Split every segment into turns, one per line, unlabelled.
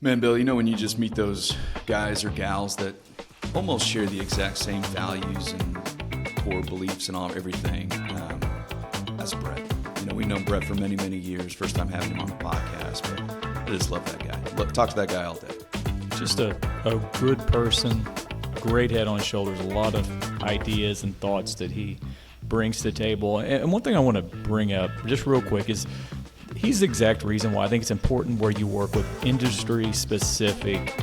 Man, Bill, when you just meet those guys or gals that almost share the exact same values and core beliefs and everything, that's Brett. We've known Brett for many, many years. First time having him on the podcast, but I just love that guy. Talk to that guy all day.
Just a good person, great head on his shoulders, a lot of ideas and thoughts that he brings to the table. And one thing I want to bring up just real quick is he's the exact reason why I think it's important where you work with industry-specific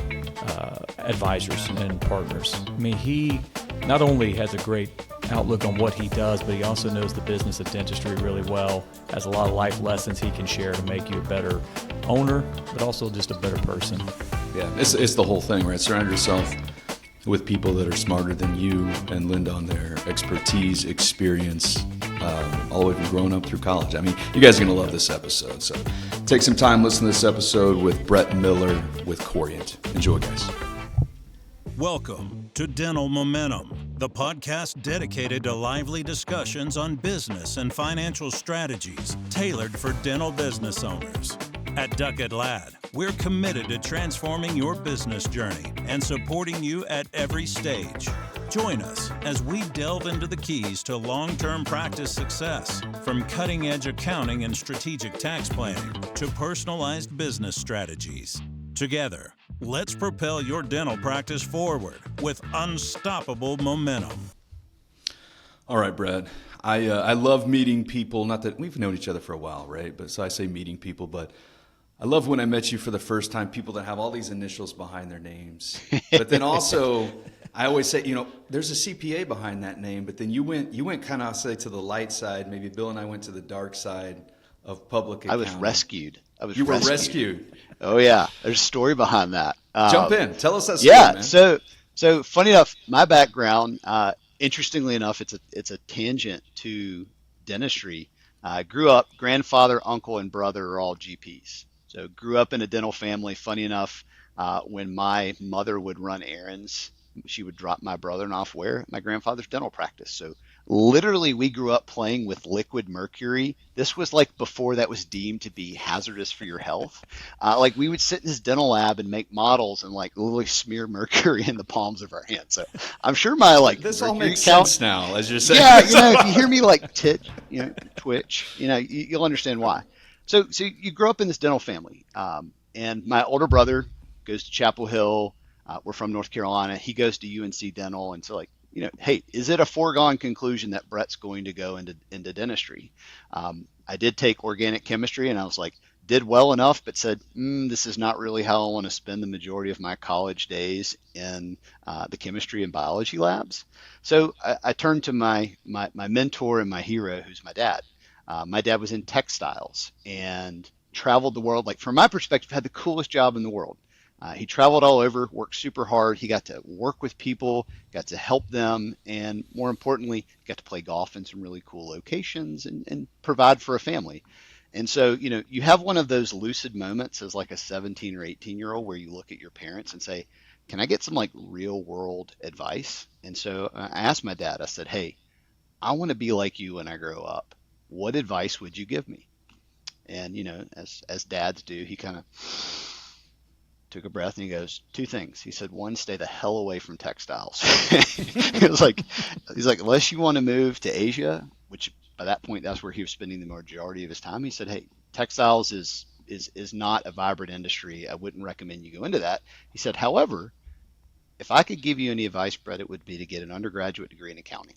advisors and partners. I mean, he not only has a great outlook on what he does, but he also knows the business of dentistry really well, has a lot of life lessons he can share to make you a better owner, but also just a better person.
Yeah, it's the whole thing, right? Surround yourself with people that are smarter than you and lend on their expertise, experience, all the way from growing up through college. I mean, you guys are going to love this episode. So take some time, listen to this episode with Brett Miller with Corient. Enjoy, guys.
Welcome to Dental Momentum, the podcast dedicated to lively discussions on business and financial strategies tailored for dental business owners. At Duckett Ladd, we're committed to transforming your business journey and supporting you at every stage. Join us as we delve into the keys to long-term practice success, from cutting-edge accounting and strategic tax planning to personalized business strategies. Together, let's propel your dental practice forward with unstoppable momentum.
All right, Brad. I love meeting people. Not that we've known each other for a while, right? But so I say meeting people, but I love when I met you for the first time, people that have all these initials behind their names. But then also, I always say, there's a CPA behind that name, but then you went kind of, I'll say, to the light side. Maybe Bill and I went to the dark side of public accounting.
I was rescued.
You were rescued.
Oh yeah, there's a story behind that.
Jump in. Tell us that story,
yeah,
man.
So funny enough, my background, interestingly enough, it's a tangent to dentistry. I grew up, grandfather, uncle, and brother are all GPs. So grew up in a dental family. Funny enough, when my mother would run errands, she would drop my brother off where? My grandfather's dental practice. So literally we grew up playing with liquid mercury. This was like before that was deemed to be hazardous for your health. Like we would sit in this dental lab and make models and like literally smear mercury in the palms of our hands. So I'm sure my
this all makes sense now, as you're saying.
Yeah, if you hear me like twitch, you'll understand why. So you grow up in this dental family, and my older brother goes to Chapel Hill. We're from North Carolina. He goes to UNC Dental, and so hey, is it a foregone conclusion that Brett's going to go into dentistry? I did take organic chemistry, and I was like, did well enough, but said, this is not really how I want to spend the majority of my college days in the chemistry and biology labs. So I turned to my mentor and my hero, who's my dad. My dad was in textiles and traveled the world. Like from my perspective, had the coolest job in the world. He traveled all over, worked super hard. He got to work with people, got to help them, and more importantly, got to play golf in some really cool locations and provide for a family. And so, you have one of those lucid moments as like a 17 or 18-year-old where you look at your parents and say, can I get some like real world advice? And so I asked my dad, I said, hey, I want to be like you when I grow up. What advice would you give me? And, as dads do, he kind of took a breath and he goes, two things. He said, one, stay the hell away from textiles. He's like, unless you want to move to Asia, which by that point, that's where he was spending the majority of his time. He said, hey, textiles is not a vibrant industry. I wouldn't recommend you go into that. He said, however, if I could give you any advice, Brett, it would be to get an undergraduate degree in accounting.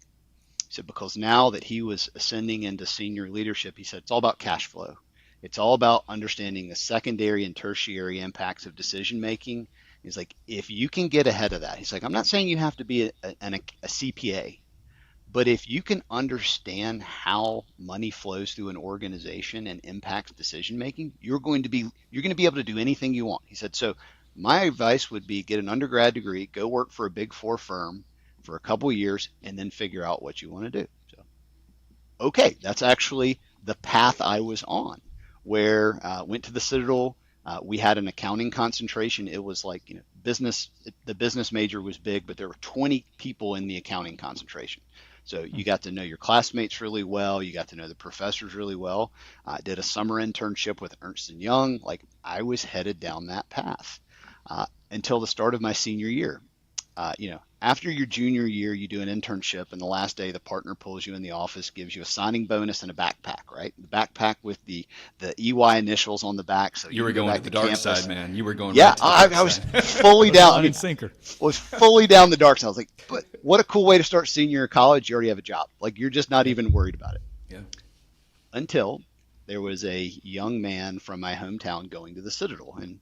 He said, because now that he was ascending into senior leadership, he said, it's all about cash flow. It's all about understanding the secondary and tertiary impacts of decision making. He's like, if you can get ahead of that, he's like, I'm not saying you have to be a CPA, but if you can understand how money flows through an organization and impacts decision making, you're going to be able to do anything you want. He said, so my advice would be get an undergrad degree, go work for a big four firm for a couple of years, and then figure out what you want to do. So, okay, that's actually the path I was on. Where went to the Citadel. We had an accounting concentration. It was like, the business major was big, but there were 20 people in the accounting concentration. So you got to know your classmates really well. You got to know the professors really well. I did a summer internship with Ernst & Young. Like I was headed down that path. until the start of my senior year. After your junior year, you do an internship, and the last day, the partner pulls you in the office, gives you a signing bonus and a backpack, right? The backpack with the EY initials on the back, so
You were
can go
going
back
to the
to
dark
campus.
side, man. You were going
Yeah,
right to the dark
I was
side.
fully down. I
Line
mean,
and sinker.
was fully down the dark side. I was like, but what a cool way to start senior year of college. You already have a job. Like, you're just not even worried about it.
Yeah.
Until there was a young man from my hometown going to the Citadel. And,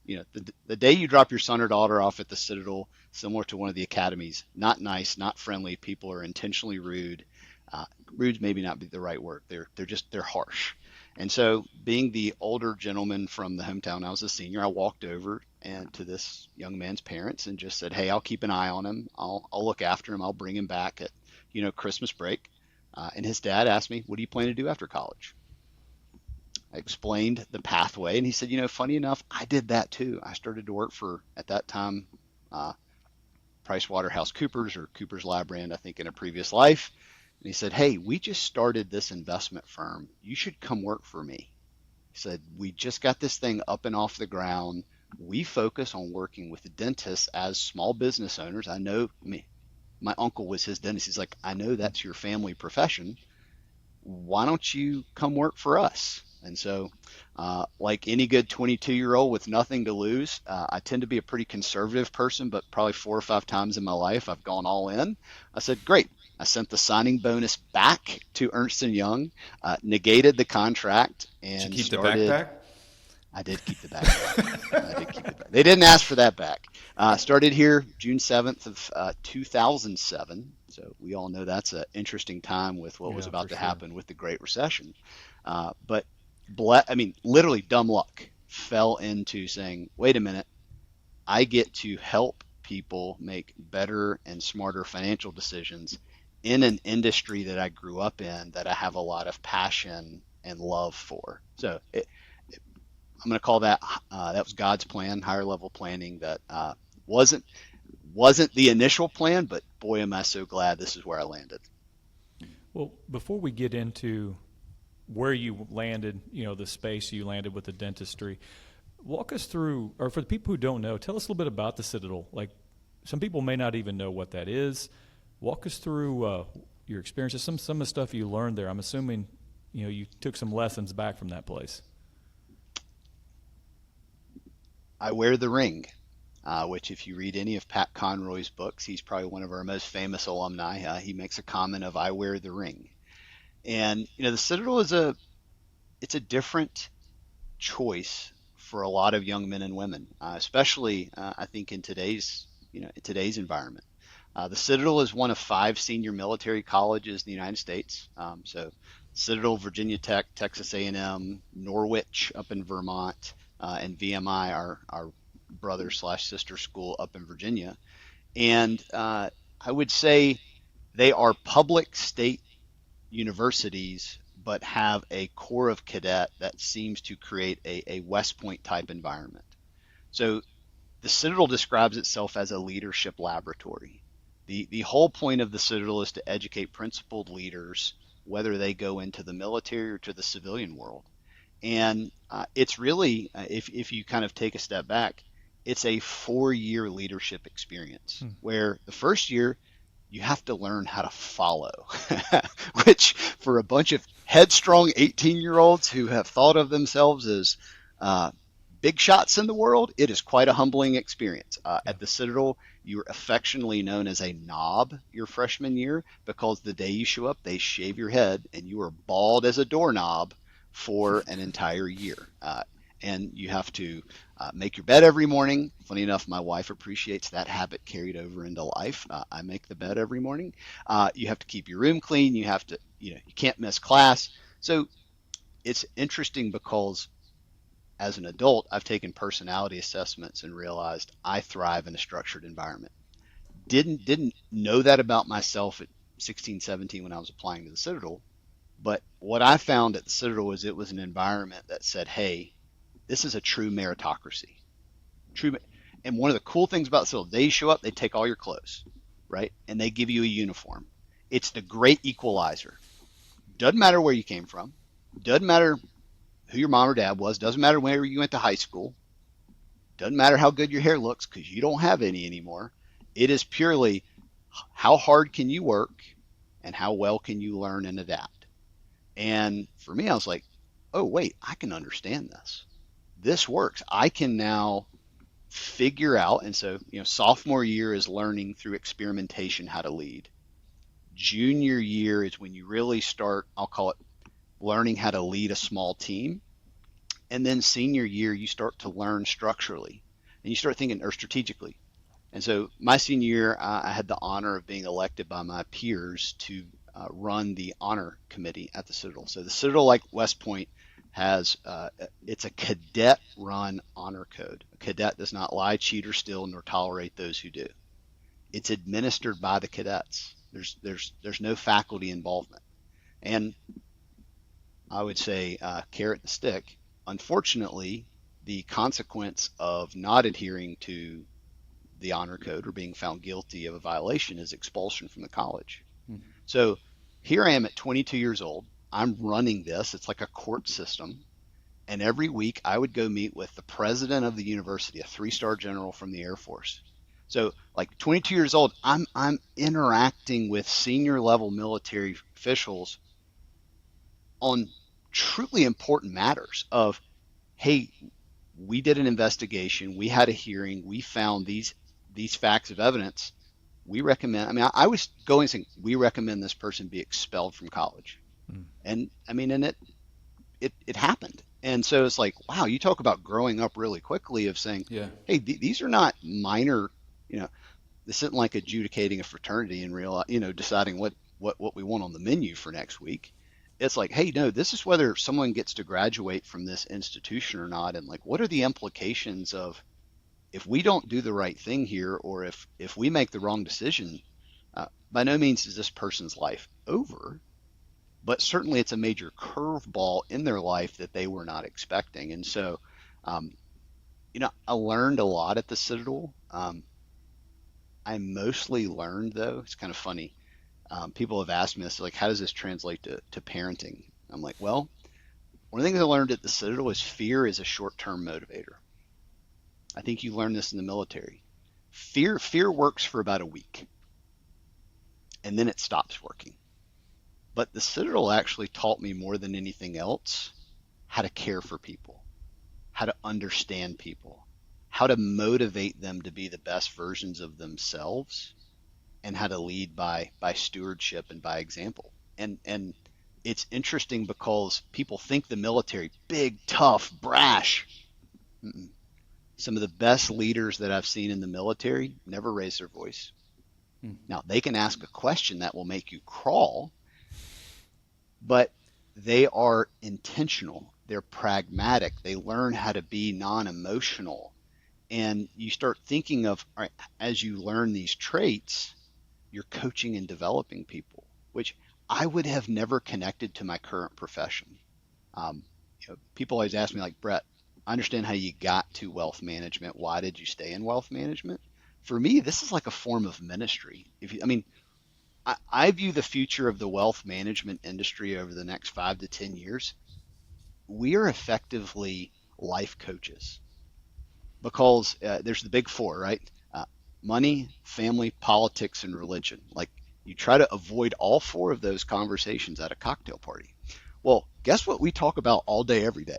the day you drop your son or daughter off at the Citadel, similar to one of the academies, not nice, not friendly. People are intentionally rude. Rude maybe not be the right word. They're harsh. And so, being the older gentleman from the hometown, I was a senior. I walked over and to this young man's parents and just said, "Hey, I'll keep an eye on him. I'll look after him. I'll bring him back at Christmas break." And his dad asked me, "What do you plan to do after college?" I explained the pathway, and he said, "Funny enough, I did that too. I started to work for, at that time, PricewaterhouseCoopers or Cooper's Lybrand, I think, in a previous life." And he said, "Hey, we just started this investment firm. You should come work for me." He said, "We just got this thing up and off the ground. We focus on working with dentists as small business owners. I know my uncle was his dentist. He's like, I know that's your family profession. Why don't you come work for us?" And so, like any good 22-year-old with nothing to lose, I tend to be a pretty conservative person, but probably 4 or 5 times in my life, I've gone all in. I said, great. I sent the signing bonus back to Ernst & Young, negated the contract, and
Did you keep
started.
the backpack?
I did keep the backpack. They didn't ask for that back. Started here June 7th of 2007. So we all know that's an interesting time with what was about to happen with the Great Recession. But literally dumb luck fell into saying, wait a minute, I get to help people make better and smarter financial decisions in an industry that I grew up in, that I have a lot of passion and love for. So I'm going to call that that was God's plan, higher level planning that wasn't the initial plan, but boy, am I so glad this is where I landed.
Well, before we get into where you landed, the space you landed with the dentistry, walk us through, or for the people who don't know, tell us a little bit about the Citadel. Like, some people may not even know what that is. Walk us through your experiences, some of the stuff you learned there. I'm assuming, you took some lessons back from that place.
I wear the ring, which if you read any of Pat Conroy's books, he's probably one of our most famous alumni. He makes a comment of, I wear the ring. And, the Citadel is a different choice for a lot of young men and women, especially I think in today's environment. The Citadel is one of 5 senior military colleges in the United States. So Citadel, Virginia Tech, Texas A&M, Norwich up in Vermont, and VMI, our brother/sister school up in Virginia. And I would say they are public state universities, but have a core of cadet that seems to create a West Point type environment. So the Citadel describes itself as a leadership laboratory. The whole point of the Citadel is to educate principled leaders, whether they go into the military or to the civilian world. And it's really, if you kind of take a step back, it's a 4-year leadership experience where the first year you have to learn how to follow, which for a bunch of headstrong 18-year-olds who have thought of themselves as big shots in the world, it is quite a humbling experience. At the Citadel, you are affectionately known as a knob your freshman year, because the day you show up, they shave your head and you are bald as a doorknob for an entire year. And you have to make your bed every morning. Funny enough, my wife appreciates that habit carried over into life. I make the bed every morning. You have to keep your room clean. You have to, you can't miss class. So it's interesting because as an adult, I've taken personality assessments and realized I thrive in a structured environment. Didn't know that about myself at 16, 17 when I was applying to the Citadel. But what I found at the Citadel was it was an environment that said, hey, this is a true meritocracy. And one of the cool things about the Citadel, they show up, they take all your clothes, right? And they give you a uniform. It's the great equalizer. Doesn't matter where you came from. Doesn't matter who your mom or dad was. Doesn't matter where you went to high school. doesn't matter how good your hair looks because you don't have any anymore. It is purely how hard can you work and how well can you learn and adapt. And for me, I was like, oh, wait, I can understand this. This works. I can now figure out. And so, sophomore year is learning through experimentation how to lead. Junior year is when you really start, I'll call it learning how to lead a small team. And then senior year, you start to learn structurally and you start thinking or strategically. And so my senior year, I had the honor of being elected by my peers to run the honor committee at the Citadel. So the Citadel, like West Point, has it's a cadet-run honor code. A cadet does not lie, cheat, or steal, nor tolerate those who do. It's administered by the cadets. There's no faculty involvement. And I would say carrot and stick. Unfortunately, the consequence of not adhering to the honor code or being found guilty of a violation is expulsion from the college. So here I am at 22 years old. I'm running this. It's like a court system. And every week I would go meet with the president of the university, a 3-star general from the Air Force. So like 22 years old, I'm interacting with senior level military officials on truly important matters of, hey, we did an investigation, we had a hearing, we found these facts of evidence. We recommend, I was going saying, we recommend this person be expelled from college. And it happened. And so it's like, wow, you talk about growing up really quickly of saying, hey, these are not minor, this isn't like adjudicating a fraternity and real, deciding what we want on the menu for next week. It's like, hey, no, this is whether someone gets to graduate from this institution or not. And like, what are the implications of if we don't do the right thing here, or if we make the wrong decision, by no means is this person's life over, but certainly it's a major curveball in their life that they were not expecting. And so, I learned a lot at the Citadel. I mostly learned, though, it's kind of funny. People have asked me this, like, how does this translate to parenting? I'm like, well, one of the things I learned at the Citadel is fear is a short-term motivator. I think you learn this in the military. Fear works for about a week, and then it stops working. But the Citadel actually taught me more than anything else how to care for people, how to understand people, how to motivate them to be the best versions of themselves, and how to lead by stewardship and by example. And it's interesting because people think the military, big, tough, brash. Some of the best leaders that I've seen in the military never raise their voice. Now, they can ask a question that will make you crawl, but they are intentional. They're pragmatic. They learn how to be non-emotional. And you start thinking of, all right, as you learn these traits, you're coaching and developing people, which I would have never connected to my current profession. People always ask me, like, Brett, I understand how you got to wealth management. Why did you stay in wealth management? For me, this is like a form of ministry. I view the future of the wealth management industry over the next 5 to 10 years. We are effectively life coaches because there's the big four, right? Money, family, politics, and religion. Like, you try to avoid all 4 of those conversations at a cocktail party. Well, guess what we talk about all day, every day?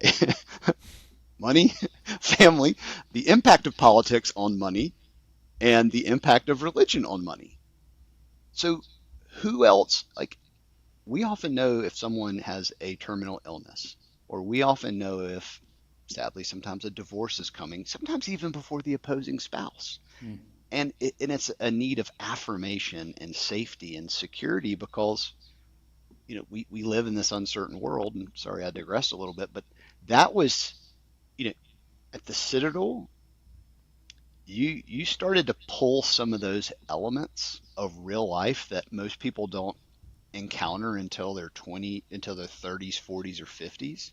Money, family, the impact of politics on money, and the impact of religion on money. So who else, like, we often know if someone has a terminal illness, or we often know if, sadly, sometimes a divorce is coming, sometimes even before the opposing spouse. And it's a need of affirmation and safety and security because, we live in this uncertain world. And sorry, I digressed a little bit, but that was, at the Citadel, you started to pull some of those elements of real life that most people don't encounter until they're 30s, 40s, or 50s.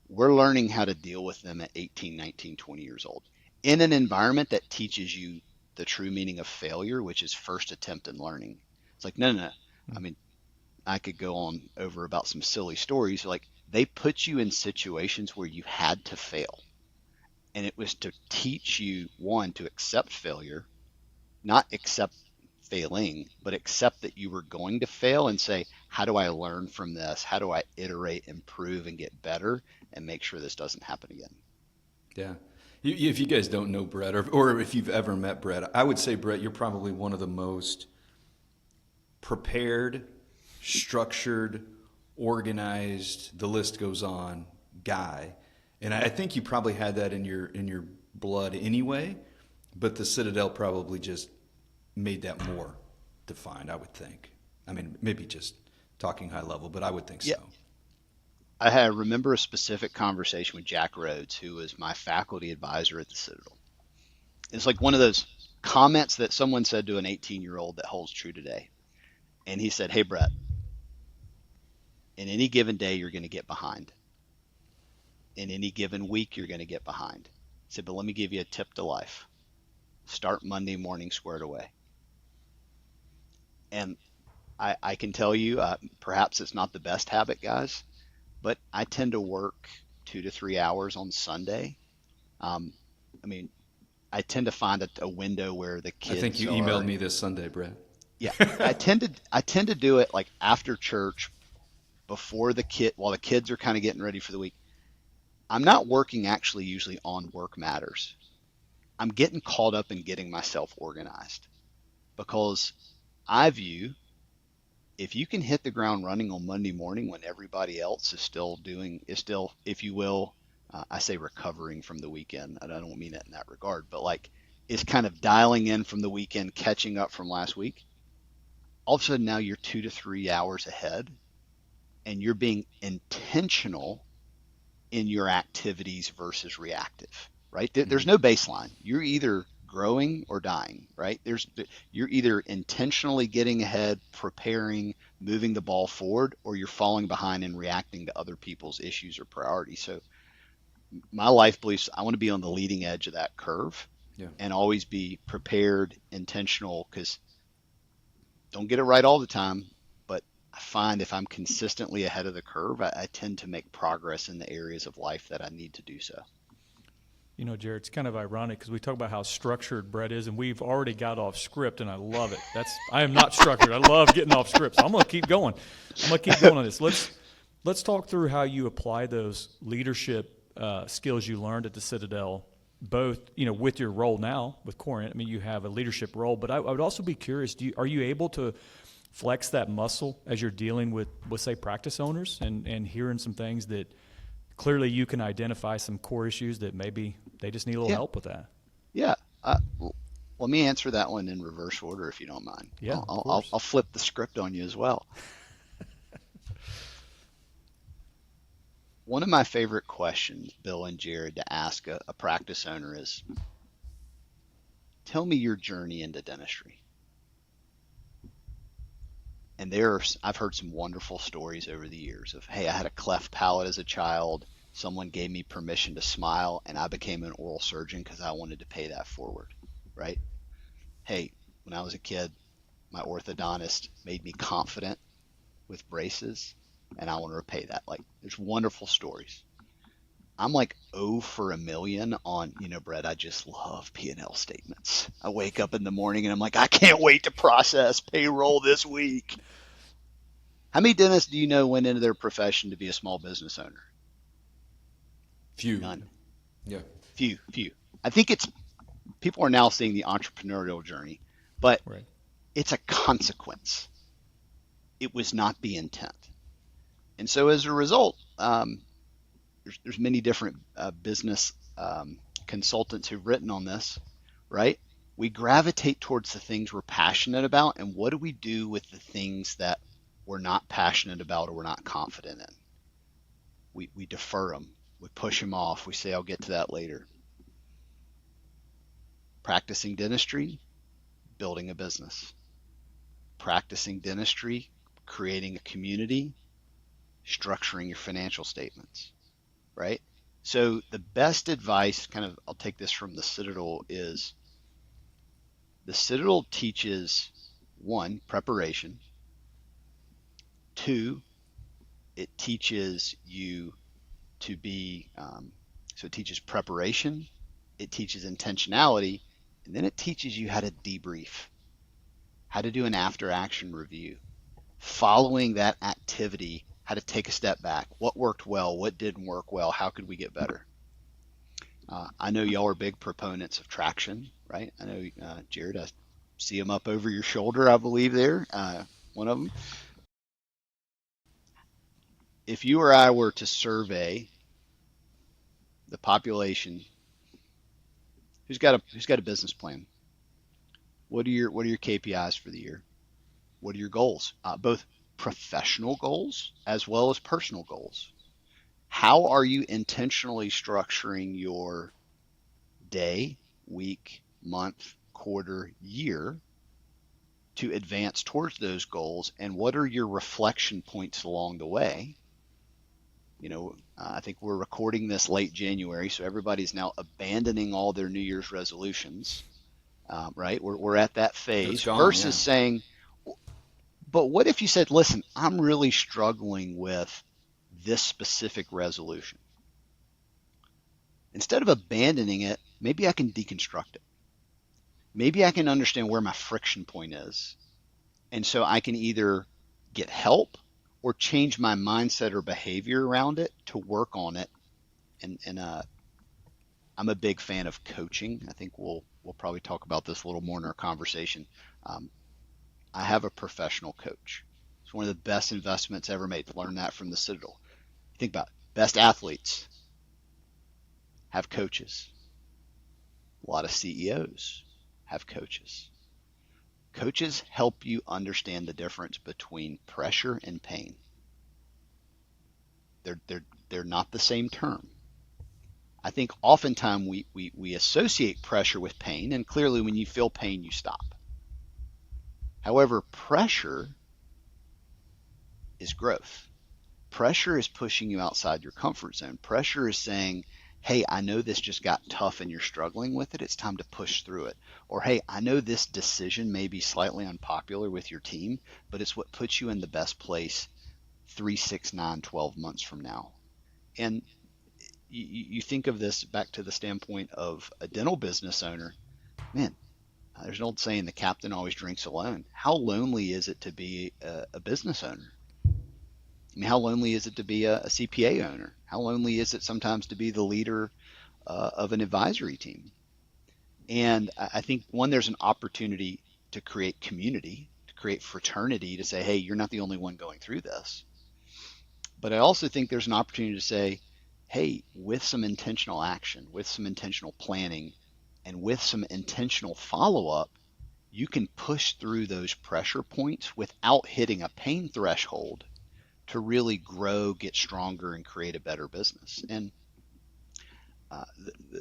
We're learning how to deal with them at 18, 19, 20 years old in an environment that teaches you the true meaning of failure, which is first attempt in learning. It's like, no. I could go on over about some silly stories. Like, they put you in situations where you had to fail. And it was to teach you, one, to accept failure, not accept failing, but accept that you were going to fail and say, how do I learn from this? How do I iterate, improve, and get better and make sure this doesn't happen again?
Yeah. If you guys don't know Brett, or if you've ever met Brett, I would say, Brett, you're probably one of the most prepared, structured, organized, the list goes on, guy. And I think you probably had that in your blood anyway, but the Citadel probably just made that more defined, I would think. I mean, maybe just talking high level, but I would think
Yeah.
so.
Remember a specific conversation with Jack Rhodes, who was my faculty advisor at the Citadel. It's like one of those comments that someone said to an 18-year-old that holds true today. And he said, hey, Brett, in any given day, you're going to get behind. In any given week, you're going to get behind. He said, but let me give you a tip to life. Start Monday morning squared away. And I can tell you, perhaps it's not the best habit, guys, but I tend to work 2 to 3 hours on Sunday. I mean, I tend to find a window where the
I think
kids
you
are.
emailed me this Sunday, Brett.
Yeah, I tend to do it like after church, before while the kids are kind of getting ready for the week. I'm not working actually usually on work matters. I'm getting caught up in getting myself organized because I view, if you can hit the ground running on Monday morning when everybody else is still, if you will, I say recovering from the weekend. I don't mean it in that regard, but like is kind of dialing in from the weekend, catching up from last week. All of a sudden now you're 2 to 3 hours ahead and you're being intentional in your activities versus reactive, right? There's no baseline. You're either growing or dying, right? You're either intentionally getting ahead, preparing, moving the ball forward, or you're falling behind and reacting to other people's issues or priorities. So my life beliefs, I want to be on the leading edge of that curve
Yeah.
and always be prepared, intentional, because don't get it right all the time, but I find if I'm consistently ahead of the curve, I tend to make progress in the areas of life that I need to do so.
You know, Jared, it's kind of ironic because we talk about how structured Brett is, and we've already got off script, and I love it. I am not structured. I love getting off script, so I'm going to keep going. I'm going to keep going on this. Let's talk through how you apply those leadership skills you learned at the Citadel, both with your role now with Corient. I mean, you have a leadership role, but I would also be curious: are you able to flex that muscle as you're dealing with say, practice owners and hearing some things that clearly you can identify some core issues that maybe they just need a little help with that?
Yeah. Let me answer that one in reverse order, if you don't mind.
Yeah,
I'll flip the script on you as well. One of my favorite questions, Bill and Jared, to ask a practice owner is, tell me your journey into dentistry. And I've heard some wonderful stories over the years of, hey, I had a cleft palate as a child. Someone gave me permission to smile, and I became an oral surgeon because I wanted to pay that forward, right? Hey, when I was a kid, my orthodontist made me confident with braces, and I want to repay that. Like, there's wonderful stories. I'm like 0 for a million on, Brett, I just love P&L statements. I wake up in the morning and I'm like, I can't wait to process payroll this week. How many dentists do you know went into their profession to be a small business owner?
Few.
None.
Yeah.
Few. I think people are now seeing the entrepreneurial journey, but
Right.
it's a consequence. It was not the intent. And so as a result, there's many different business consultants who've written on this, right? We gravitate towards the things we're passionate about, and what do we do with the things that we're not passionate about or we're not confident in? We defer them. We push them off. We say, I'll get to that later. Practicing dentistry, building a business. Practicing dentistry, creating a community, structuring your financial statements, right? So the best advice, I'll take this from the Citadel, is the Citadel teaches, 1, preparation. 2, it teaches you to be, so it teaches preparation, it teaches intentionality, and then it teaches you how to debrief, how to do an after action review, following that activity, how to take a step back. What worked well? What didn't work well? How could we get better? I know y'all are big proponents of traction, right? I know, Jared, I see them up over your shoulder, I believe there, one of them. If you or I were to survey the population, who's got a business plan? What are your KPIs for the year? What are your goals? Both professional goals as well as personal goals. How are you intentionally structuring your day, week, month, quarter, year to advance towards those goals? And what are your reflection points along the way? I think we're recording this late January, so everybody's now abandoning all their New Year's resolutions, right? We're at that phase versus saying, but what if you said, listen, I'm really struggling with this specific resolution. Instead of abandoning it, maybe I can deconstruct it. Maybe I can understand where my friction point is. And so I can either get help or change my mindset or behavior around it to work on it. And I'm a big fan of coaching. I think we'll probably talk about this a little more in our conversation. I have a professional coach. It's one of the best investments ever made to learn that from the Citadel. Think about it. Best athletes have coaches. A lot of CEOs have coaches. Coaches help you understand the difference between pressure and pain. They're not the same term. I think oftentimes we associate pressure with pain, and clearly when you feel pain, you stop. However, pressure is growth. Pressure is pushing you outside your comfort zone. Pressure is saying, hey, I know this just got tough and you're struggling with it. It's time to push through it. Or, hey, I know this decision may be slightly unpopular with your team, but it's what puts you in the best place 3, 6, 9, 12 months from now. And you think of this back to the standpoint of a dental business owner. Man, there's an old saying, the captain always drinks alone. How lonely is it to be a business owner? I mean, how lonely is it to be a CPA owner? How lonely is it sometimes to be the leader of an advisory team? And I think, one, there's an opportunity to create community, to create fraternity, to say, hey, you're not the only one going through this. But I also think there's an opportunity to say, hey, with some intentional action, with some intentional planning, and with some intentional follow-up, you can push through those pressure points without hitting a pain threshold to really grow, get stronger, and create a better business. And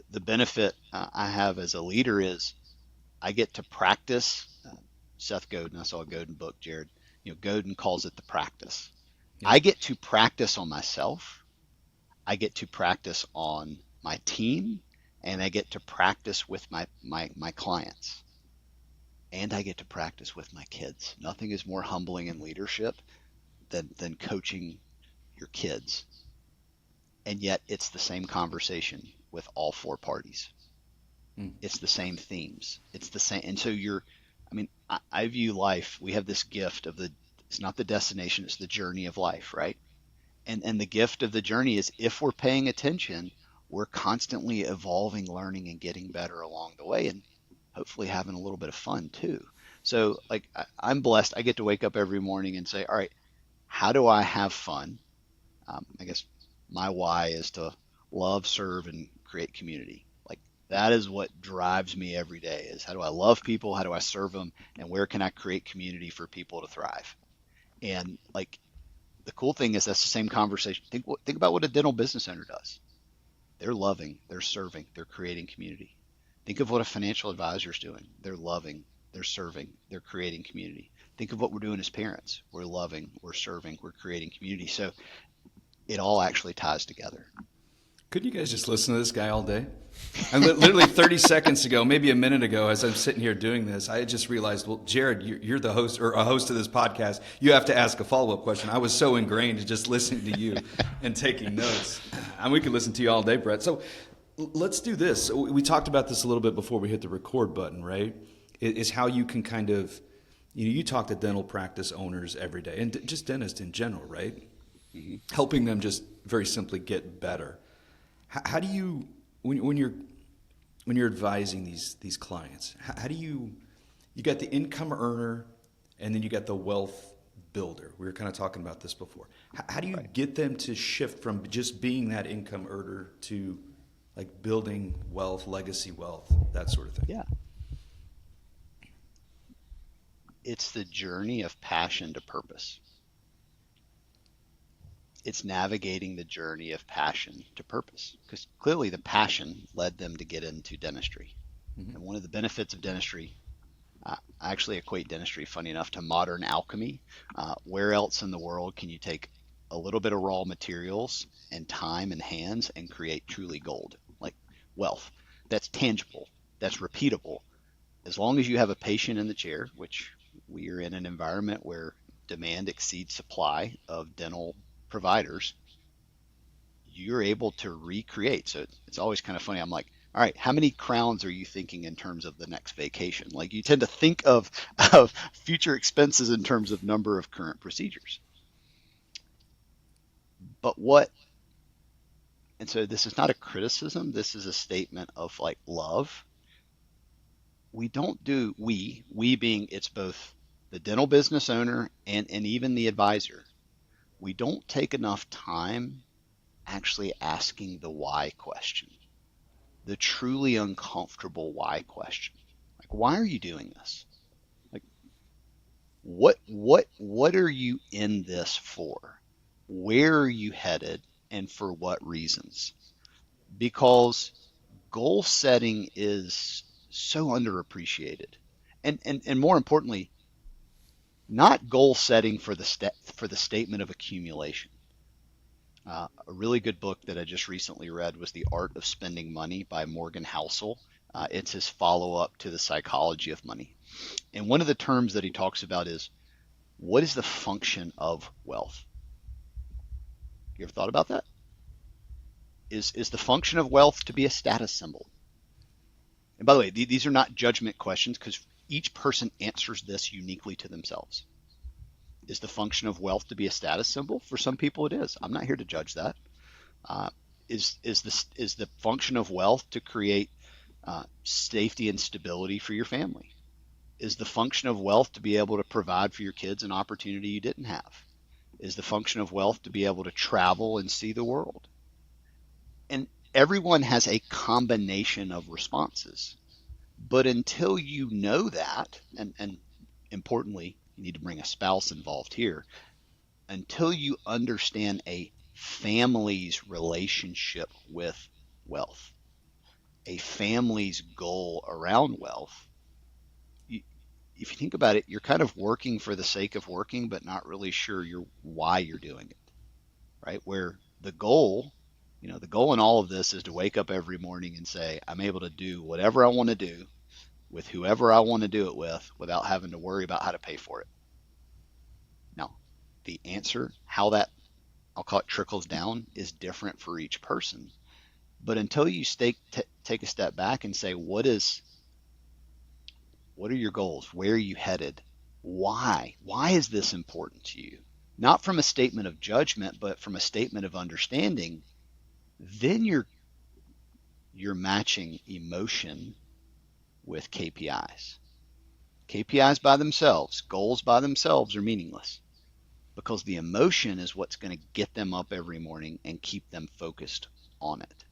the benefit I have as a leader is I get to practice. Seth Godin, I saw a Godin book, Jared. Godin calls it the practice. Yeah. I get to practice on myself. I get to practice on my team, and I get to practice with my clients. And I get to practice with my kids. Nothing is more humbling in leadership than coaching your kids. And yet it's the same conversation with all 4 parties. It's the same themes. It's the same. And so I view life, we have this gift of it's not the destination, it's the journey of life, right? And the gift of the journey is, if we're paying attention, we're constantly evolving, learning, and getting better along the way, and hopefully having a little bit of fun too. So I'm blessed. I get to wake up every morning and say, all right, how do I have fun? I guess my why is to love, serve, and create community. That is what drives me every day, is how do I love people? How do I serve them? And where can I create community for people to thrive? And the cool thing is, that's the same conversation. Think about what a dental business owner does. They're loving, they're serving, they're creating community. Think of what a financial advisor is doing. They're loving, they're serving, they're creating community. Think of what we're doing as parents. We're loving, we're serving, we're creating community. So it all actually ties together.
Couldn't you guys just listen to this guy all day? And literally 30 seconds ago, maybe a minute ago, as I'm sitting here doing this, I just realized, well, Jared, you're the host, or a host of this podcast. You have to ask a follow-up question. I was so ingrained to just listening to you and taking notes. And we could listen to you all day, Brett. So Let's do this. We talked about this a little bit before we hit the record button, right? Is how you can kind of, you talk to dental practice owners every day, and just dentists in general, right?
Mm-hmm.
Helping them just very simply get better. How do you, when you're advising these clients, how do you got the income earner, and then you got the wealth builder. We were kind of talking about this before. How do you get them to shift from just being that income earner to like building wealth, legacy wealth, that sort of thing?
Yeah. It's the journey of passion to purpose. It's navigating the journey of passion to purpose, because clearly the passion led them to get into dentistry. Mm-hmm. And one of the benefits of dentistry, I actually equate dentistry, funny enough, to modern alchemy. Where else in the world can you take a little bit of raw materials and time and hands and create truly gold, like wealth? That's tangible, that's repeatable. As long as you have a patient in the chair, which we are in an environment where demand exceeds supply of dental providers, you're able to recreate. So it's always kind of funny. I'm like, all right, how many crowns are you thinking in terms of the next vacation? Like, you tend to think of future expenses in terms of number of current procedures. But and so this is not a criticism, this is a statement of like love. We don't do, we being, it's both the dental business owner and even the advisor, we don't take enough time actually asking the why question, the truly uncomfortable why question. Like, why are you doing this? Like, what are you in this for? Where are you headed, and for what reasons? Because goal setting is so underappreciated, and more importantly, not goal setting for the statement of accumulation. A really good book that I just recently read was The Art of Spending Money by Morgan Housel. It's his follow-up to The Psychology of Money. And one of the terms that he talks about is, what is the function of wealth? You ever thought about that? Is the function of wealth to be a status symbol? And by the way, these are not judgment questions, because each person answers this uniquely to themselves. Is the function of wealth to be a status symbol? For some people it is. I'm not here to judge that. Is the function of wealth to create safety and stability for your family? Is the function of wealth to be able to provide for your kids an opportunity you didn't have? Is the function of wealth to be able to travel and see the world? And everyone has a combination of responses. But until you know that, and importantly, you need to bring a spouse involved here, until you understand a family's relationship with wealth, a family's goal around wealth, if you think about it, you're kind of working for the sake of working, but not really sure why you're doing it, right? Where the goal in all of this is to wake up every morning and say, I'm able to do whatever I want to do with whoever I want to do it with without having to worry about how to pay for it. Now, the answer, how that, I'll call it, trickles down, is different for each person. But until you take a step back and say, what are your goals? Where are you headed? Why? Why is this important to you? Not from a statement of judgment, but from a statement of understanding. Then you're matching emotion with KPIs. KPIs by themselves, goals by themselves, are meaningless, because the emotion is what's going to get them up every morning and keep them focused on it.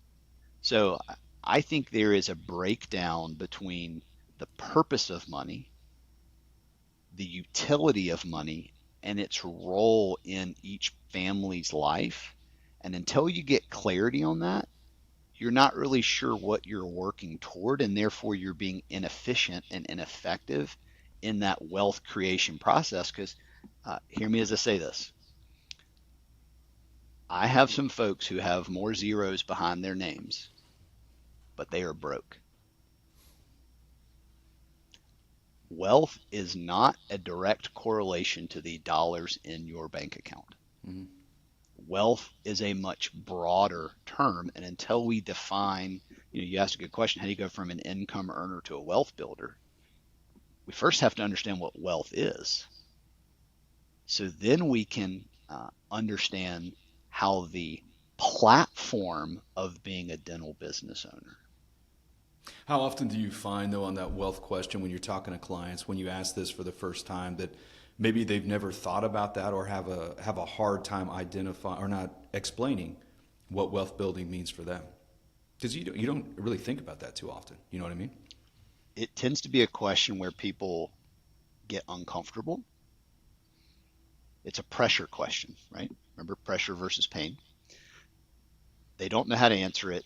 So I think there is a breakdown between the purpose of money, the utility of money, and its role in each family's life. And until you get clarity on that, you're not really sure what you're working toward, and therefore you're being inefficient and ineffective in that wealth creation process. Because hear me as I say this, I have some folks who have more zeros behind their names, but they are broke. Wealth is not a direct correlation to the dollars in your bank account. Mm-hmm. wealth is a much broader term, and until we define, you asked a good question, how do you go from an income earner to a wealth builder? We first have to understand what wealth is. So then we can understand how the platform of being a dental business owner.
How often do you find, though, on that wealth question when you're talking to clients, when you ask this for the first time, that maybe they've never thought about that or have a hard time identifying or not explaining what wealth building means for them? Because you don't really think about that too often. You know what I mean?
It tends to be a question where people get uncomfortable. It's a pressure question, right? Remember pressure versus pain. They don't know how to answer it.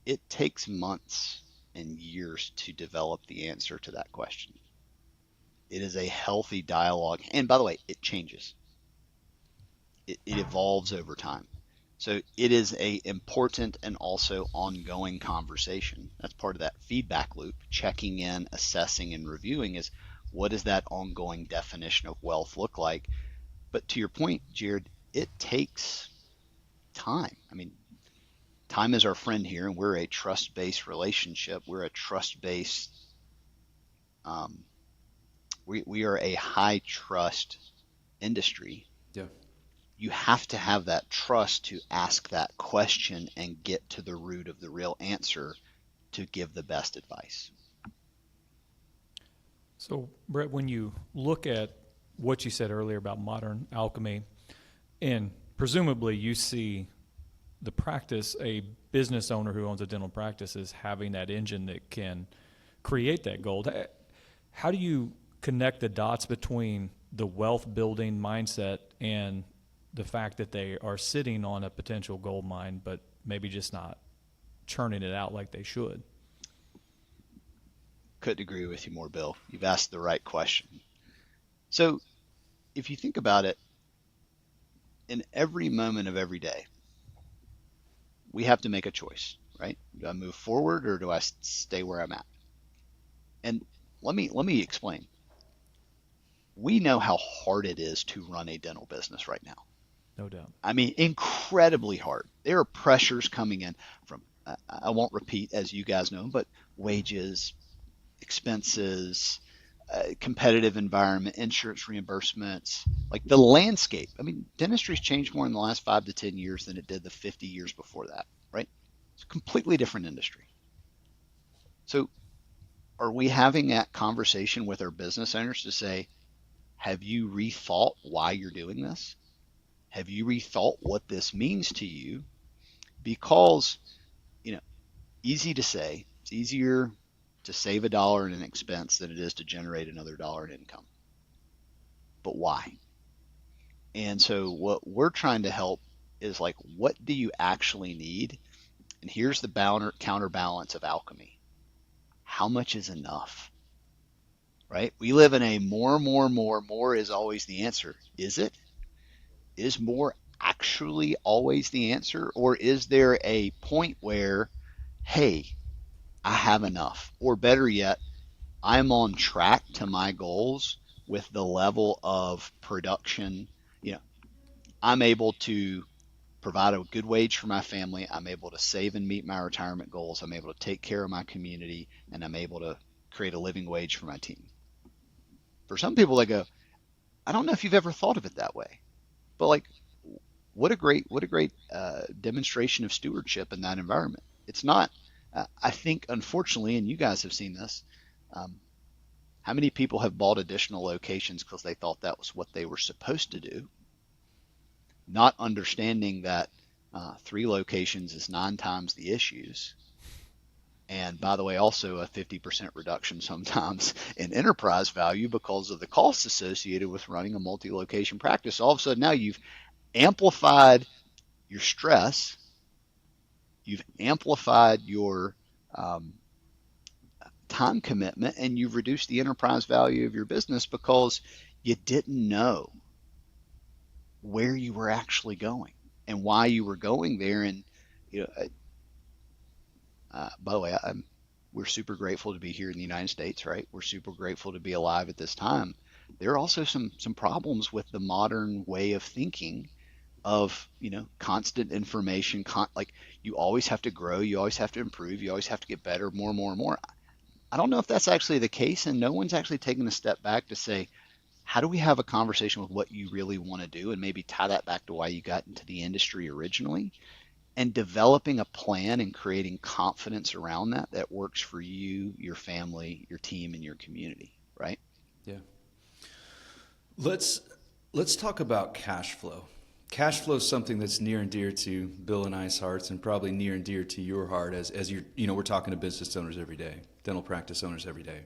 It takes months and years to develop the answer to that question. It is a healthy dialogue. And by the way, it changes. It evolves over time. So it is a important and also ongoing conversation. That's part of that feedback loop, checking in, assessing, and reviewing is what does that ongoing definition of wealth look like? But to your point, Jared, it takes time. I mean, time is our friend here, and we're a trust-based relationship. We're a trust-based, we are a high trust industry.
Yeah.
You have to have that trust to ask that question and get to the root of the real answer to give the best advice.
So, Brett, when you look at what you said earlier about modern alchemy, and presumably you see the practice, a business owner who owns a dental practice is having that engine that can create that gold. How do you connect the dots between the wealth building mindset and the fact that they are sitting on a potential gold mine, but maybe just not churning it out like they should?
Couldn't agree with you more, Bill. You've asked the right question. So if you think about it, in every moment of every day, we have to make a choice, right? Do I move forward or do I stay where I'm at? And let me explain. We know how hard it is to run a dental business right now.
No doubt.
I mean, incredibly hard. There are pressures coming in from, I won't repeat as you guys know, but wages, expenses, competitive environment, insurance reimbursements, like the landscape. I mean, dentistry's changed more in the last 5 to 10 years than it did the 50 years before that, right? It's a completely different industry. So are we having that conversation with our business owners to say, have you rethought why you're doing this? Have you rethought what this means to you? Because, easy to say, it's easier to save $1 in an expense than it is to generate another $1 in income. But why? And so what we're trying to help is like, what do you actually need? And here's the counterbalance of alchemy. How much is enough? Right? We live in a more is always the answer. Is it? Is more actually always the answer? Or is there a point where, hey, I have enough? Or better yet, I'm on track to my goals with the level of production. I'm able to provide a good wage for my family. I'm able to save and meet my retirement goals. I'm able to take care of my community, and I'm able to create a living wage for my team. For some people, they go, I don't know if you've ever thought of it that way, but like, what a great demonstration of stewardship in that environment. It's not. I think, unfortunately, and you guys have seen this, how many people have bought additional locations because they thought that was what they were supposed to do, not understanding that 3 locations is 9 times the issues. And by the way, also a 50% reduction sometimes in enterprise value because of the costs associated with running a multi-location practice. All of a sudden now you've amplified your stress, you've amplified your time commitment, and you've reduced the enterprise value of your business because you didn't know where you were actually going and why you were going there. And by the way, we're super grateful to be here in the United States, right? We're super grateful to be alive at this time. There are also some problems with the modern way of thinking of, constant information, like you always have to grow, you always have to improve, you always have to get better, more, more, and more. I don't know if that's actually the case, and no one's actually taken a step back to say, how do we have a conversation with what you really want to do and maybe tie that back to why you got into the industry originally, and developing a plan and creating confidence around that works for you, your family, your team, and your community, right?
Yeah. Let's talk about cash flow. Cash flow is something that's near and dear to Bill and I's hearts, and probably near and dear to your heart as we're talking to business owners every day, dental practice owners every day.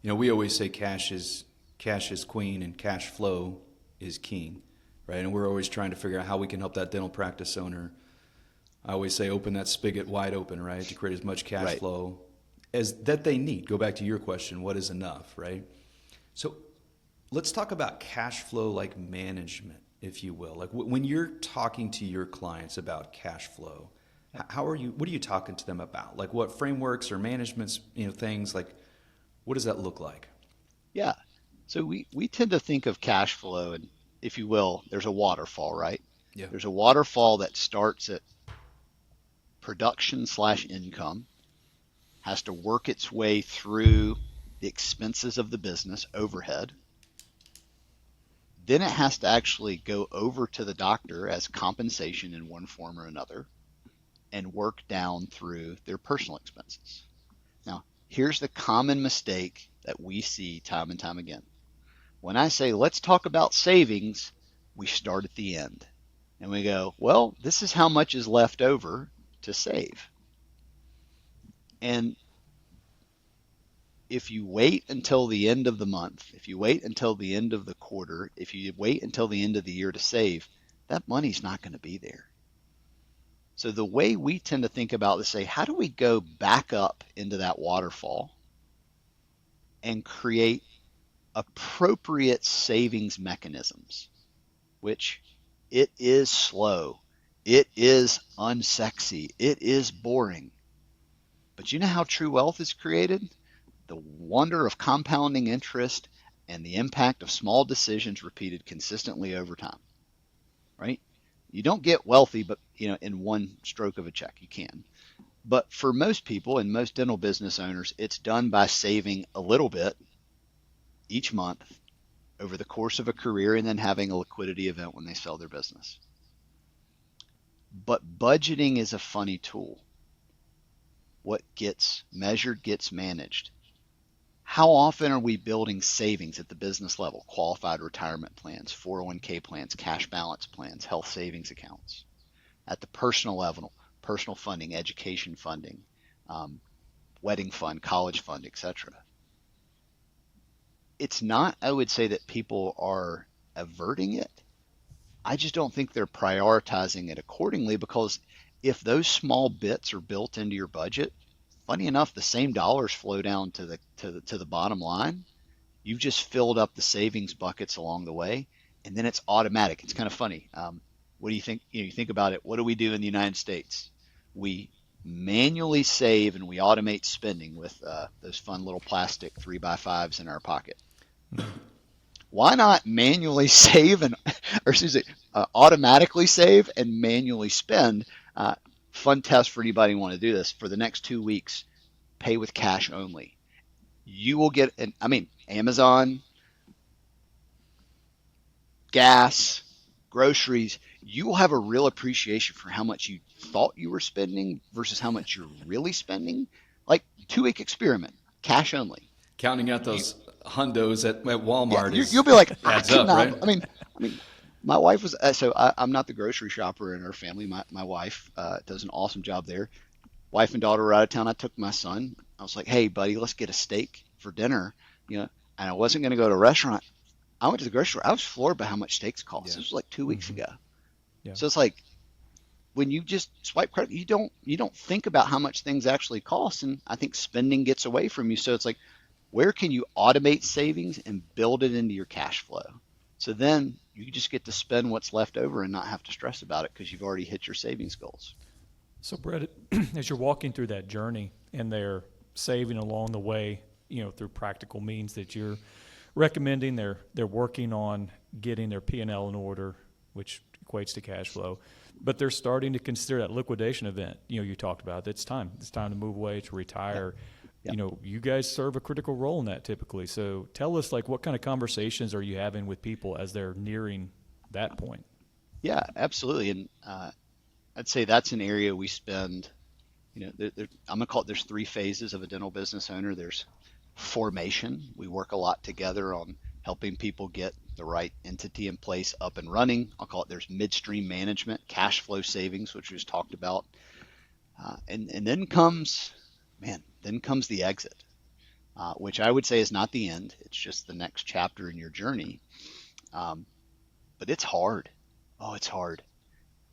We always say cash is queen and cash flow is king, right? And we're always trying to figure out how we can help that dental practice owner. I always say open that spigot wide open, right, to create as much cash flow as that they need. Go back to your question, what is enough, right? So let's talk about cash flow like management, if you will. Like when you're talking to your clients about cash flow, what are you talking to them about? Like what frameworks or managements, things like, what does that look like?
Yeah. So we tend to think of cash flow, and if you will, there's a waterfall, right?
Yeah.
There's a waterfall that starts at production/income, has to work its way through the expenses of the business, overhead. Then it has to actually go over to the doctor as compensation in one form or another and work down through their personal expenses. Now, here's the common mistake that we see time and time again. When I say, let's talk about savings, we start at the end. And we go, well, this is how much is left over to save. And if you wait until the end of the month, if you wait until the end of the quarter, if you wait until the end of the year to save, that money's not going to be there. So the way we tend to think about this, say, how do we go back up into that waterfall and create appropriate savings mechanisms, which it is slow, it is unsexy, it is boring. But you know how true wealth is created? The wonder of compounding interest and the impact of small decisions repeated consistently over time, right? You don't get wealthy, but in one stroke of a check, you can. But for most people and most dental business owners, it's done by saving a little bit each month over the course of a career and then having a liquidity event when they sell their business. But budgeting is a funny tool. What gets measured gets managed. How often are we building savings at the business level? Qualified retirement plans, 401k plans, cash balance plans, health savings accounts. At the personal level, personal funding, education funding, wedding fund, college fund, etc. It's not, I would say, that people are averting it. I just don't think they're prioritizing it accordingly, because if those small bits are built into your budget, funny enough, the same dollars flow down to the bottom line. You've just filled up the savings buckets along the way, and then it's automatic. It's kind of funny. What do you think? You think about it. What do we do in the United States? We manually save and we automate spending with those fun little plastic 3x5s in our pocket. Why not manually save automatically save and manually spend? Fun test for anybody who want to do this. For the next 2 weeks, pay with cash only. You will get, Amazon, gas, groceries, you will have a real appreciation for how much you thought you were spending versus how much you're really spending. Like 2-week experiment, cash only.
Counting out those hundos at Walmart.
Yeah, you'll be like,
adds up, right?
I mean, my wife was, I'm not the grocery shopper in our family. My wife does an awesome job there. Wife and daughter were out of town. I took my son. I was like, hey, buddy, let's get a steak for dinner. And I wasn't going to go to a restaurant. I went to the grocery store. I was floored by how much steaks cost.
Yeah.
This was like 2 weeks ago.
Yeah.
So it's like, when you just swipe credit, you don't think about how much things actually cost. And I think spending gets away from you. So it's like, where can you automate savings and build it into your cash flow? So then you just get to spend what's left over and not have to stress about it because you've already hit your savings goals.
So, Brett, as you're walking through that journey and they're saving along the way, through practical means that you're recommending, they're working on getting their P&L in order, which equates to cash flow. But they're starting to consider that liquidation event, you talked about. It's time to move away, to retire.
Yep.
You guys serve a critical role in that typically. So tell us, what kind of conversations are you having with people as they're nearing that point?
Yeah, absolutely. And I'd say that's an area we spend, I'm going to call it, there's three phases of a dental business owner. There's formation. We work a lot together on helping people get the right entity in place, up and running. I'll call it, there's midstream management, cash flow savings, which we just talked about. And then comes the exit, which I would say is not the end. It's just the next chapter in your journey. But it's hard. Oh, it's hard.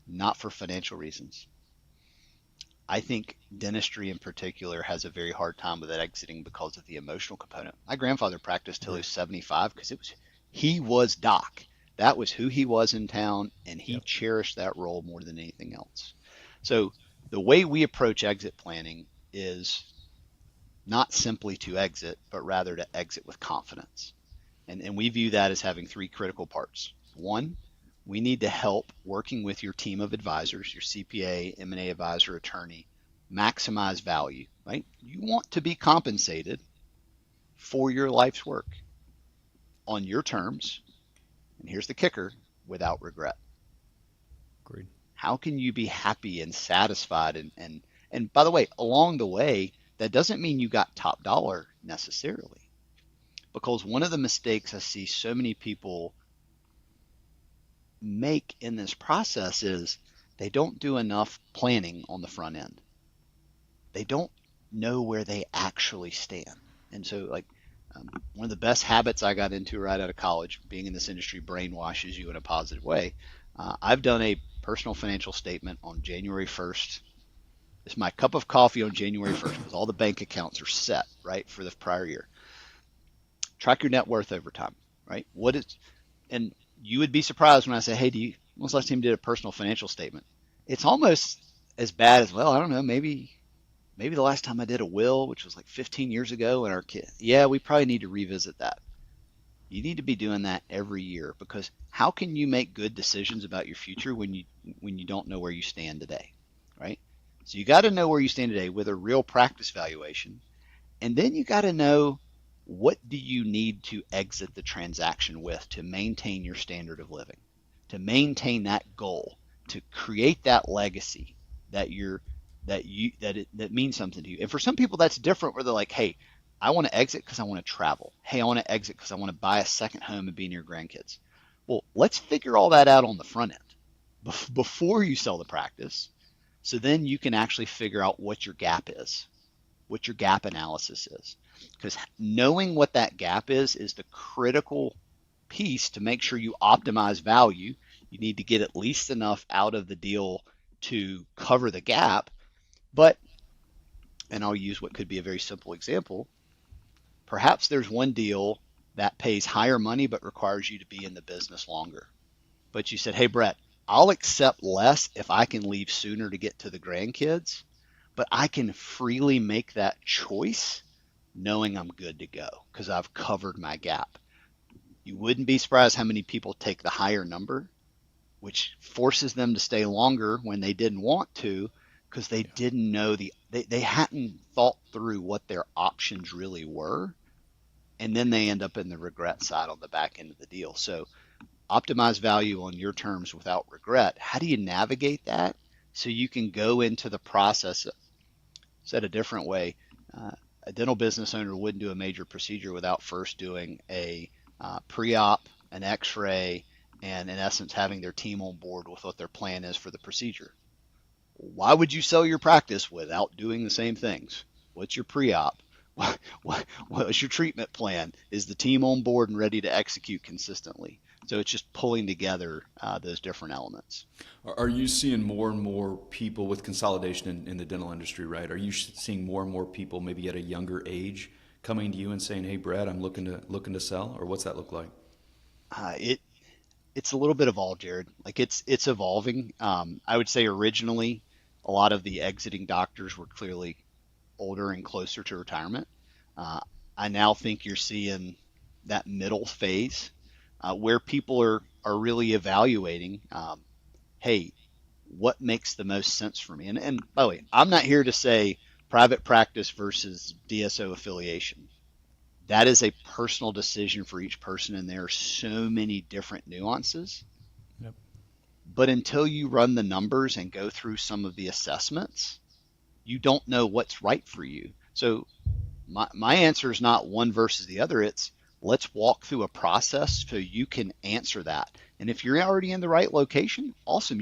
Not for financial reasons. I think dentistry in particular has a very hard time with that exiting because of the emotional component. My grandfather practiced till he was 75 because he was doc. That was who he was in town, and he cherished that role more than anything else. So the way we approach exit planning is not simply to exit, but rather to exit with confidence. And we view that as having three critical parts. One, we need to help working with your team of advisors, your CPA, M&A advisor, attorney, maximize value, right? You want to be compensated for your life's work on your terms. And here's the kicker, without regret.
Agreed.
How can you be happy and satisfied? And by the way, along the way, that doesn't mean you got top dollar necessarily. Because one of the mistakes I see so many people make in this process is they don't do enough planning on the front end. They don't know where they actually stand. And so one of the best habits I got into right out of college, being in this industry brainwashes you in a positive way. I've done a personal financial statement on January 1st. It's my cup of coffee on January 1st because all the bank accounts are set, right, for the prior year. Track your net worth over time, right? And you would be surprised when I say, hey, when's the last time you did a personal financial statement? It's almost as bad as, well, I don't know, maybe the last time I did a will, which was like 15 years ago, and our kid, we probably need to revisit that. You need to be doing that every year, because how can you make good decisions about your future when you don't know where you stand today, right? So you got to know where you stand today with a real practice valuation, and then you got to know, what do you need to exit the transaction with to maintain your standard of living, to maintain that goal, to create that legacy that means something to you. And for some people that's different, where they're like, hey, I want to exit because I want to travel. Hey, I want to exit because I want to buy a second home and be near grandkids. Well, let's figure all that out on the front end before you sell the practice, so then you can actually figure out what your gap is, what your gap analysis is. Because knowing what that gap is the critical piece to make sure you optimize value. You need to get at least enough out of the deal to cover the gap. But, and I'll use what could be a very simple example, perhaps there's one deal that pays higher money but requires you to be in the business longer. But you said, hey, Brett, I'll accept less if I can leave sooner to get to the grandkids, but I can freely make that choice knowing I'm good to go because I've covered my gap. You wouldn't be surprised how many people take the higher number, which forces them to stay longer when they didn't want to, because they didn't know they hadn't thought through what their options really were. And then they end up in the regret side on the back end of the deal. So optimize value on your terms without regret. How do you navigate that so you can go into the process? Said a different way, a dental business owner wouldn't do a major procedure without first doing a pre-op, an x-ray, and in essence having their team on board with what their plan is for the procedure. Why would you sell your practice without doing the same things? What's your pre-op? What's your treatment plan? Is the team on board and ready to execute consistently? So it's just pulling together those different elements.
Are you seeing more and more people with consolidation in the dental industry, right? Are you seeing more and more people maybe at a younger age coming to you and saying, hey, Brad, I'm looking to sell? Or what's that look like?
It's a little bit of all, Jared. Like it's evolving. I would say originally a lot of the exiting doctors were clearly older and closer to retirement. I now think you're seeing that middle phase where people are really evaluating. hey, what makes the most sense for me? And by the way, I'm not here to say private practice versus DSO affiliation. That is a personal decision for each person, and there are so many different nuances.
Yep.
But until you run the numbers and go through some of the assessments, you don't know what's right for you. So my answer is not one versus the other. It's let's walk through a process so you can answer that. And if you're already in the right location, awesome.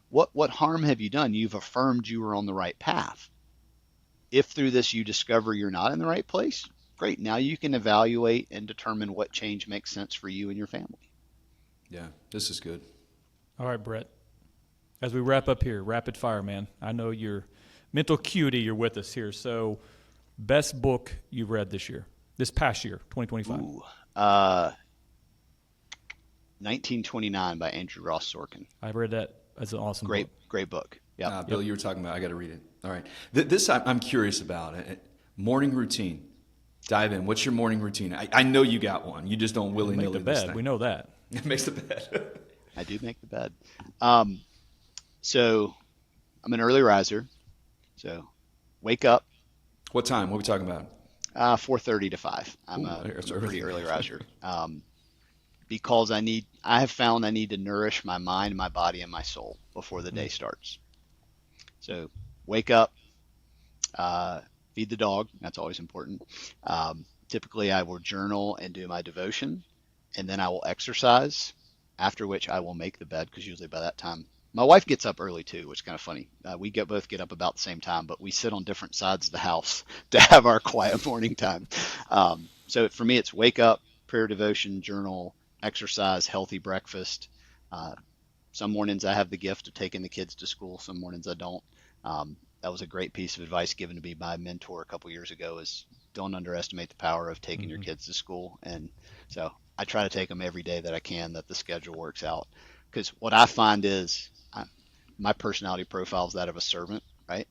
What harm have you done? You've affirmed you were on the right path. If through this you discover you're not in the right place, great. Now you can evaluate and determine what change makes sense for you and your family.
Yeah, this is good.
All right, Brett. As we wrap up here, rapid fire, man. I know your mental acuity, you're with us here. So, best book you've read this past year, 2025.
Ooh, 1929 by Andrew Ross Sorkin.
I read that as an awesome book.
Great book. Yeah.
Bill, you were talking about, I got to read it. All right. This I'm curious about. Morning routine. Dive in. What's your morning routine? I know you got one. You just don't willy-nilly
Make the bed. We know that.
It makes the bed.
I do make the bed. So I'm an early riser. So wake up.
What time? What are we talking about?
4:30 to 5. I'm a pretty early riser. Because I have found I need to nourish my mind, my body, and my soul before the day starts. So wake up, feed the dog. That's always important. Typically, I will journal and do my devotion, and then I will exercise, after which I will make the bed, because usually by that time, my wife gets up early too, which is kind of funny. We both get up about the same time, but we sit on different sides of the house to have our quiet morning time. So for me, it's wake up, prayer, devotion, journal, exercise, healthy breakfast. Some mornings I have the gift of taking the kids to school. Some mornings I don't. That was a great piece of advice given to me by a mentor a couple years ago, is don't underestimate the power of taking your kids to school. And so I try to take them every day that I can, that the schedule works out. Because what I find is my personality profile is that of a servant, right?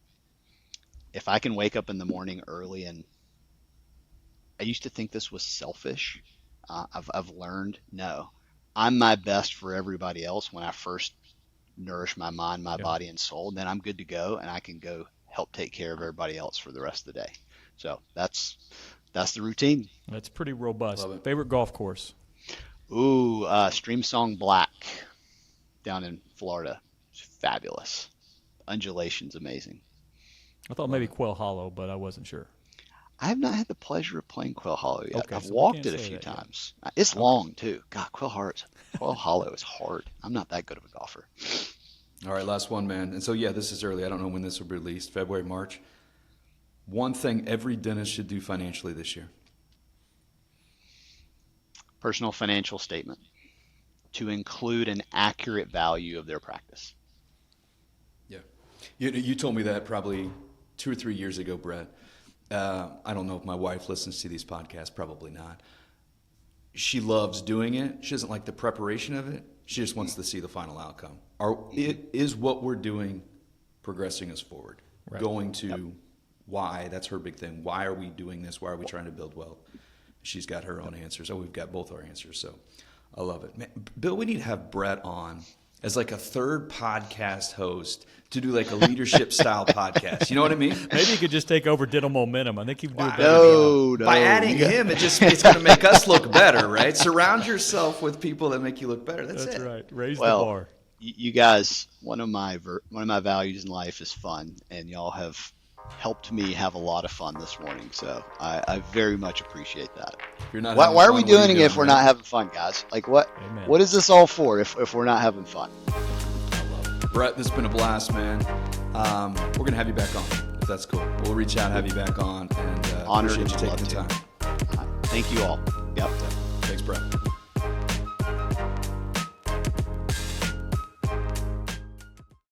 If I can wake up in the morning early, and I used to think this was selfish. I've learned, no, I'm my best for everybody else when I first nourish my mind, my body, and soul. Then I'm good to go, and I can go help take care of everybody else for the rest of the day. So that's the routine.
That's pretty robust. Favorite golf course?
Ooh, Stream Song Black down in Florida. It's fabulous. Undulation's amazing.
I thought maybe Quail Hollow, but I wasn't sure.
I have not had the pleasure of playing Quail Hollow yet.
Okay,
I've
so
walked it a few times. It's long too. God, Quail Hollow is hard. I'm not that good of a golfer.
All right, last one, man. And so, yeah, this is early. I don't know when this will be released, February, March. One thing every dentist should do financially this year.
Personal financial statement to include an accurate value of their practice.
Yeah. You told me that probably 2 or 3 years ago, Brett. I don't know if my wife listens to these podcasts. Probably not. She loves doing it. She doesn't like the preparation of it. She just wants to see the final outcome. Is what we're doing progressing us forward?
Right.
Going to why? That's her big thing. Why are we doing this? Why are we trying to build wealth? She's got her own answers. We've got both our answers. So I love it. Man, Bill, we need to have Brett on as like a third podcast host to do like a leadership style podcast. You know what I mean?
Maybe you could just take over Dental Momentum. I think you would do it better.
No.
By adding him, it's going to make us look better, right? Surround yourself with people that make you look better. That's it.
Right. Raise the bar.
You guys, one of my values in life is fun, and y'all have helped me have a lot of fun this morning. So I very much appreciate that.
If you're not
why are we
having fun,
doing it if we're not having fun, guys? Like what?
Amen.
What is this all for if we're not having fun?
Brett, this has been a blast, man. We're going to have you back on, if that's cool. We'll reach out, have you back on, and
Honored
appreciate you
and
taking the
love
time.
Thank you all. Yep.
Thanks, Brett.